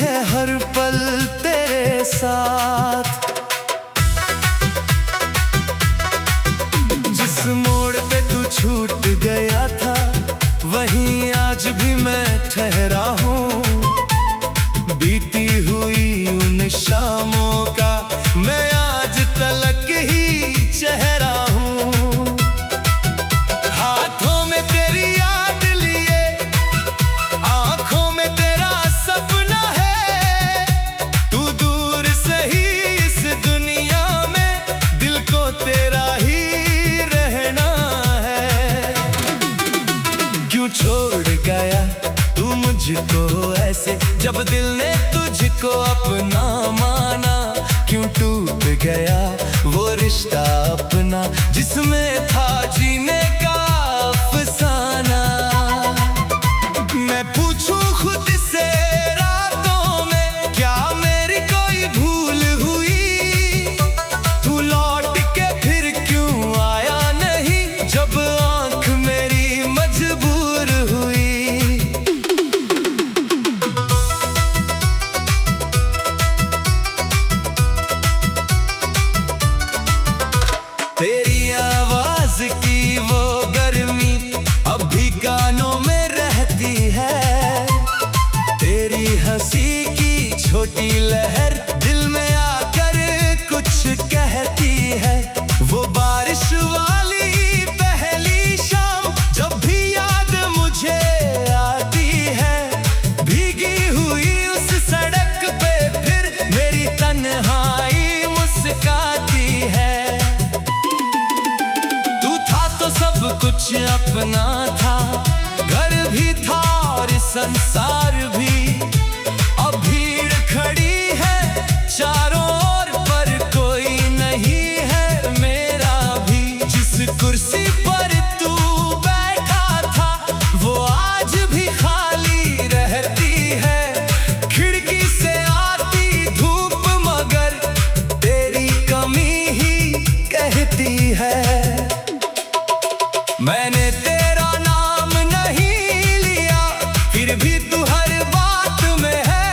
है हर पल तेरे साथ। जिस मोड़ पे तू छूट गया था वहीं आज भी मैं ठहरा हूँ। बीती हुई उन शामों का मैं आज तलक ही चेहरा हूँ। हाथों में तेरी याद लिए आंखों में तेरा सपना है। तू दूर से ही इस दुनिया में दिल को तेरा ही रहना है। क्यों छोड़ गया तू मुझको ऐसे जब दिल ने तुझको अपना माना। क्यों टूट गया वो रिश्ता अपना जिसमें था जीने का अफसाना। मैं पूछूं खुद से रातों में क्या मेरी कोई भूल हुई। तू लौट के फिर क्यों आया नहीं जब आंख मेरी मजबूर हुई। तेरी आवाज की वो गर्मी अब भी कानों में रहती है। तेरी हंसी की छोटी लहर दिल में आकर कुछ कहती है। वो बारिश वाली पहली शाम जब भी याद मुझे आती है। भीगी हुई उस सड़क पे फिर मेरी तन्हाई मुस्काती है। सब कुछ अपना था, घर भी था और संसार भी। अब भीड़ खड़ी है चारों ओर पर कोई नहीं है मेरा भी। जिस कुर्सी पर तू बैठा था वो आज भी खाली रहती है। खिड़की से आती धूप मगर तेरी कमी ही कहती है। मैंने तेरा नाम नहीं लिया फिर भी तू हर बात में है।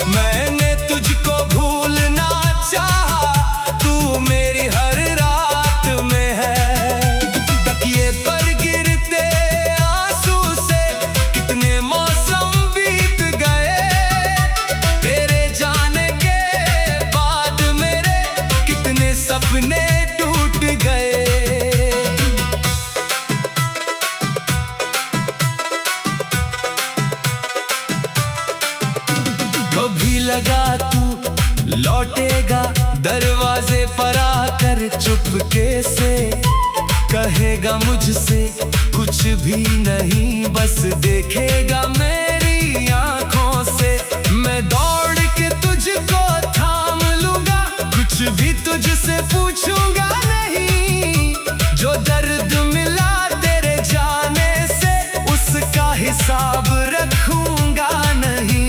मैंने तुझको भूलना चाहा तू मेरी हर रात में है। तकिए पर गिरते आंसू से कितने मौसम बीत गए। तेरे जाने के बाद मेरे कितने सपने टूट गए। कभी लगा तू लौटेगा दरवाजे पर आकर चुपके से। कहेगा मुझसे कुछ भी नहीं बस देखेगा मेरी आंखों से। मैं दौड़ के तुझको थाम लूंगा कुछ भी तुझसे पूछूंगा नहीं। जो दर्द मिला तेरे जाने से उसका हिसाब रखूंगा नहीं।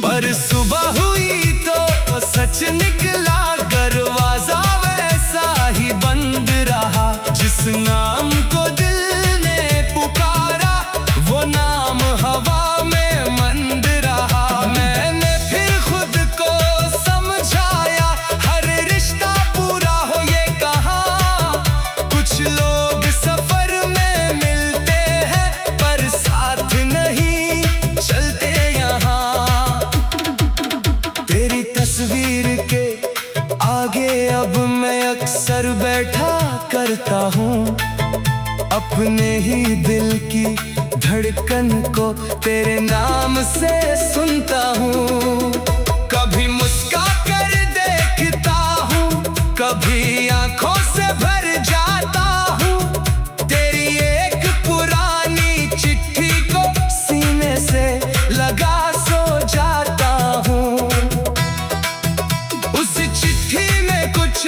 पर सुबह हुई तो सच निकला दरवाजा वैसा ही बंद रहा। जिस नाम को दिल ने पुकारा वो नाम हवा में मंद रहा। मैंने फिर खुद को समझाया हर रिश्ता पूरा हो ये कहा। कुछ लोग सफर में मिलते हैं पर साथ नहीं चलते यहाँ। तेरी तस्वीर के आगे अब मैं अक्सर बैठा करता हूँ। अपने ही दिल की धड़कन को तेरे नाम से सुनता हूँ। कभी मुस्का कर देखता हूँ कभी आंखों से भर जाता हूँ। तेरी एक पुरानी चिट्ठी को सीने से लगा सो जाता हूँ। उस चिट्ठी में कुछ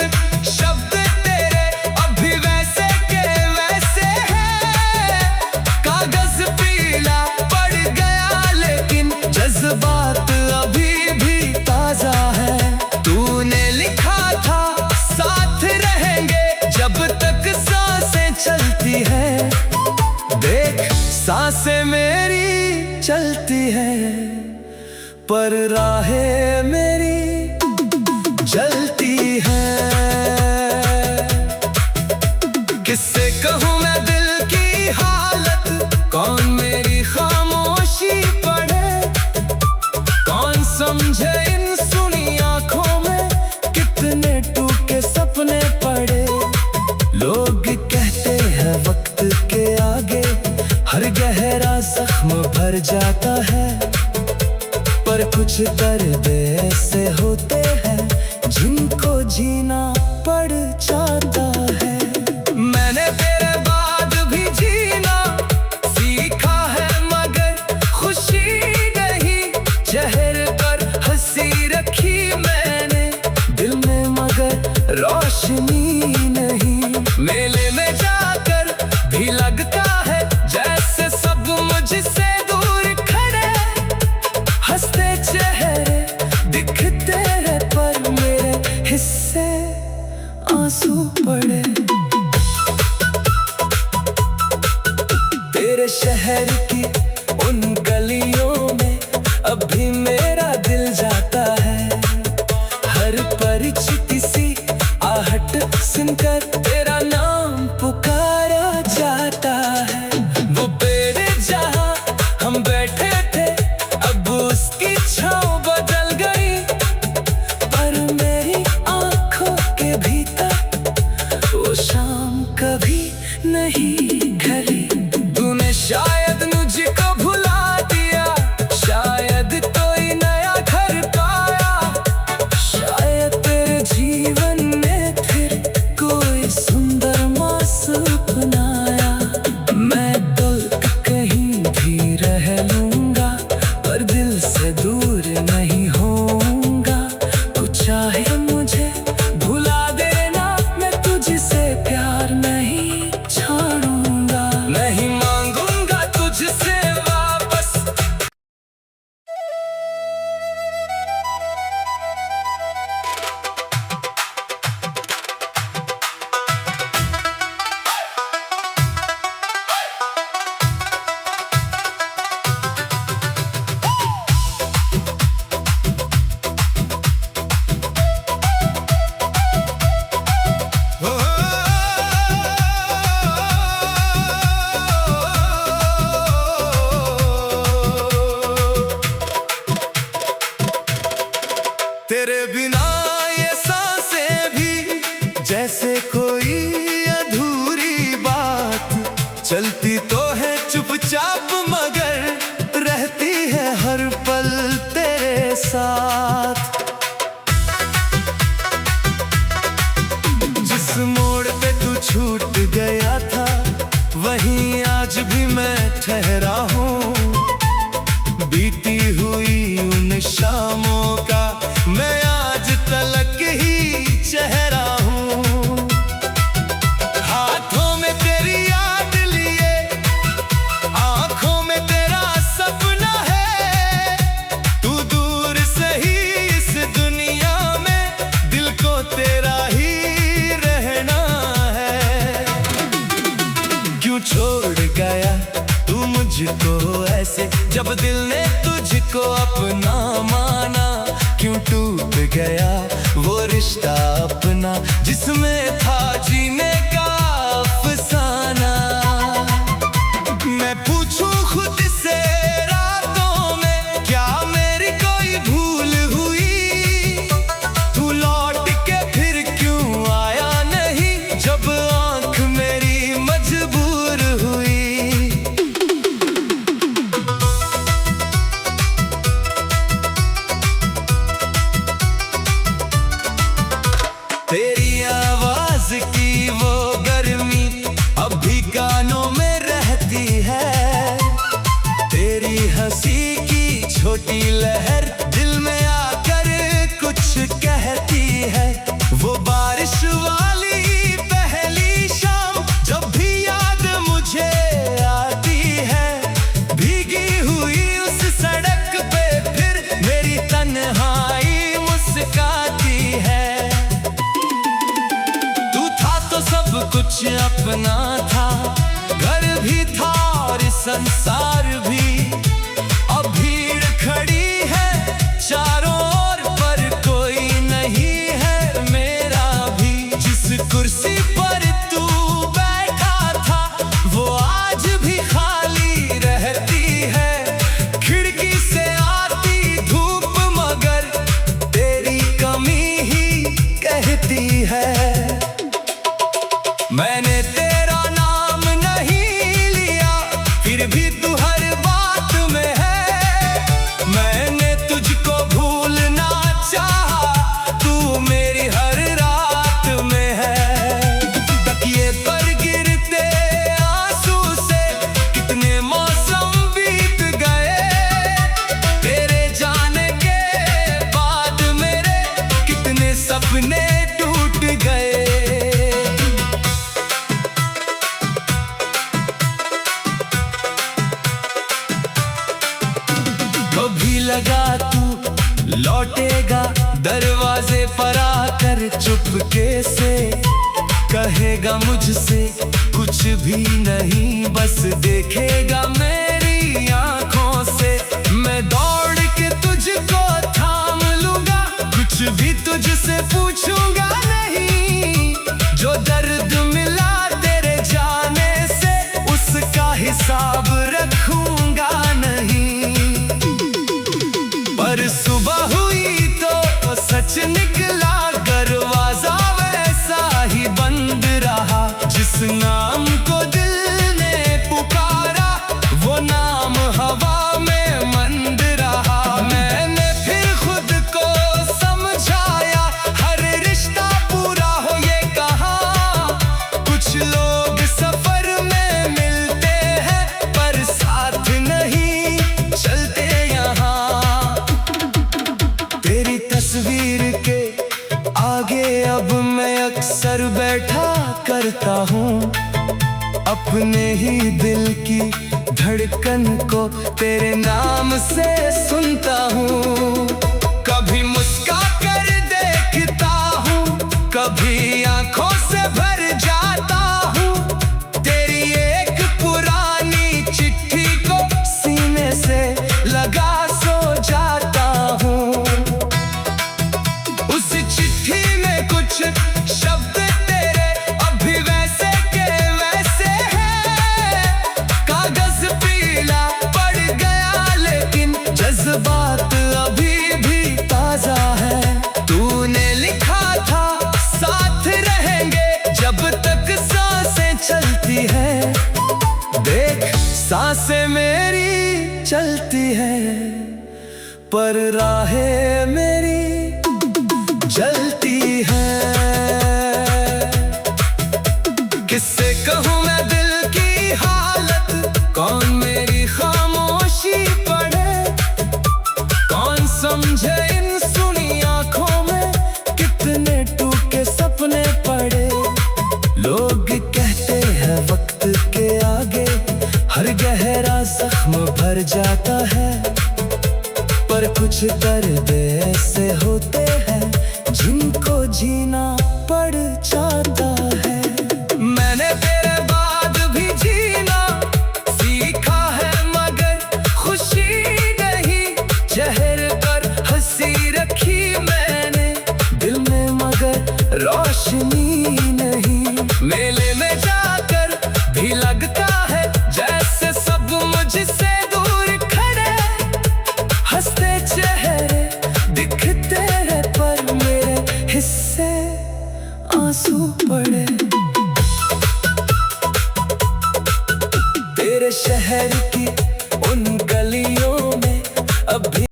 शब्द तेरे अभी वैसे के वैसे हैं। कागज पीला पड़ गया लेकिन जज्बात अभी भी ताजा है। तूने लिखा था साथ रहेंगे जब तक सांसें चलती है। देख सांसें मेरी चलती है, पर राहें मेरी जलती है। किससे कहूँ मैं दिल की हालत, कौन मेरी खामोशी पढ़े, कौन समझे इन सुनी आंखों में कितने टूटे सपने पड़े। लोग कहते हैं वक्त के आगे हर गहरा जख्म भर जाता है, पर कुछ दर्द ऐसे होते हैं जिनको जीना पड़ जाता है। मैंने तेरे बाद भी जीना सीखा है, मगर खुशी नहीं चेहरे पर हंसी रखी मैंने, दिल में मगर रोशनी नहीं। मेले में जाकर भी लगता है जैसे सब मुझसे दूर खड़े, हंसते चेहरे दिखते हैं पर मेरे हिस्से आंसू पड़े। तेरे शहर की उन गलियों में अब भी मेरा दिल जाता है, हर परिचित सी आहट सुनकर तेरा नाम पुकारा जाता है। वो पेड़ जहाँ हम बैठे थे अब उसकी छाँव बदल गई, पर मेरी आंखों के भीतर वो शाम कभी नहीं ढली। तूने शायद मुझको भुला दिया, शायद कोई नया घर पाया, शायद तेरे जीवन में फिर कोई सुंदर मास अपनाया। मैं तो कहीं भी रह लूंगा पर दिल से दूर नहीं होऊंगा। तू चाहे मुझे भुला देना, मैं तुझसे प्यार नहीं छोड़ूंगा, नहीं मांगूंगा तुझसे वापस। तेरे बिना ये सांसें भी जैसे कोई अधूरी बात, चलती तो है चुपचाप मगर रहती है हर पल तेरे साथ। जिस मोड़ पे तू छूट गया था वहीं आज भी मैं ठहरा हूँ, बीती हुई उन शामों का मैं आज तलक ही चेहरा हूँ। हाथों में तेरी याद लिए आंखों में तेरा सपना है, तू दूर से ही इस दुनिया में दिल को तेरा ही रहना है। क्यों छोड़ गया तू मुझको ऐसे जब दिल ने तुझको अपना माना, क्यों टूट गया वो रिश्ता अपना जिसमें था जीने का अफसाना। मैं पूछूं खुद से रातों में क्या मेरी कोई भूल हुई, तू लौट के फिर क्यों आया नहीं जब आंख मेरी मजबूर हुई। तेरी आवाज की वो गर्मी अब भी कानों में रहती है, तेरी हंसी की छोटी लहर दिल में आकर कुछ कहती है। वो बारिश वाली पहली शाम जब भी याद मुझे आती है, भीगी हुई उस सड़क पे फिर मेरी तन्हाई मुस्काती है। कुछ अपना था, घर भी था और संसार भी, अभी जो भी लगा तू लौटेगा दरवाजे पर आकर चुपके से कहेगा मुझसे कुछ भी नहीं, बस देखेगा मेरी आंखों से। मैं दौड़ के तुझको थाम लूंगा, कुछ भी तुझसे पूछूंगा नहीं। जो दर्द मिला तेरे जाने से उसका हिसाब रखूंगा नहीं। पर सुबह हुई तो सच निकला, दरवाजा वैसा ही बंद रहा। जिस नाम को दिल ने पुकारा वो नाम हवा में मंद रहा। मैंने फिर खुद को समझाया, हर रिश्ता पूरा हो ये कहा। कुछ लोग सफर में मिलते हैं पर साथ नहीं चलते यहाँ। तेरी तस्वीर के आगे अब मैं अक्सर बैठा करता हूँ, अपने ही दिल की धड़कन को तेरे नाम से सुनता हूँ। कभी मुस्का कर देखता हूँ, कभी आंखों से भर जाता हूँ। तेरी एक पुरानी चिट्ठी को सीने से लगा सो जाता हूँ। उस चिट्ठी में कुछ शब्द तेरे अभी वैसे के वैसे हैं। कागज पीला पड़ गया लेकिन जज्बात अभी भी ताजा है। तूने लिखा था साथ रहेंगे जब तक सांसें चलती है। देख सांसें मेरी चलती है पर राहें मेरी जलती है। किससे कहूँ मैं दिल की हालत, कौन मेरी खामोशी पढ़े। कौन समझे इन सुनी आंखों में कितने टूटे सपने पड़े। लोग कहते हैं वक्त के आगे हर गहरा जख्म भर जाता है, पर कुछ दर्द ऐसे होते हैं जिनको जीना पड़ जाता है। मैंने तेरे बाद भी जीना सीखा है मगर खुशी नहीं। चेहरे पर हंसी रखी मैंने, दिल में मगर रोशनी नहीं। मेले में जाकर भी लगता है जैसे सब मुझसे दूर खड़े। हंसते चेहरे दिखते हैं पर मेरे हिस्से आंसू पड़े। तेरे शहर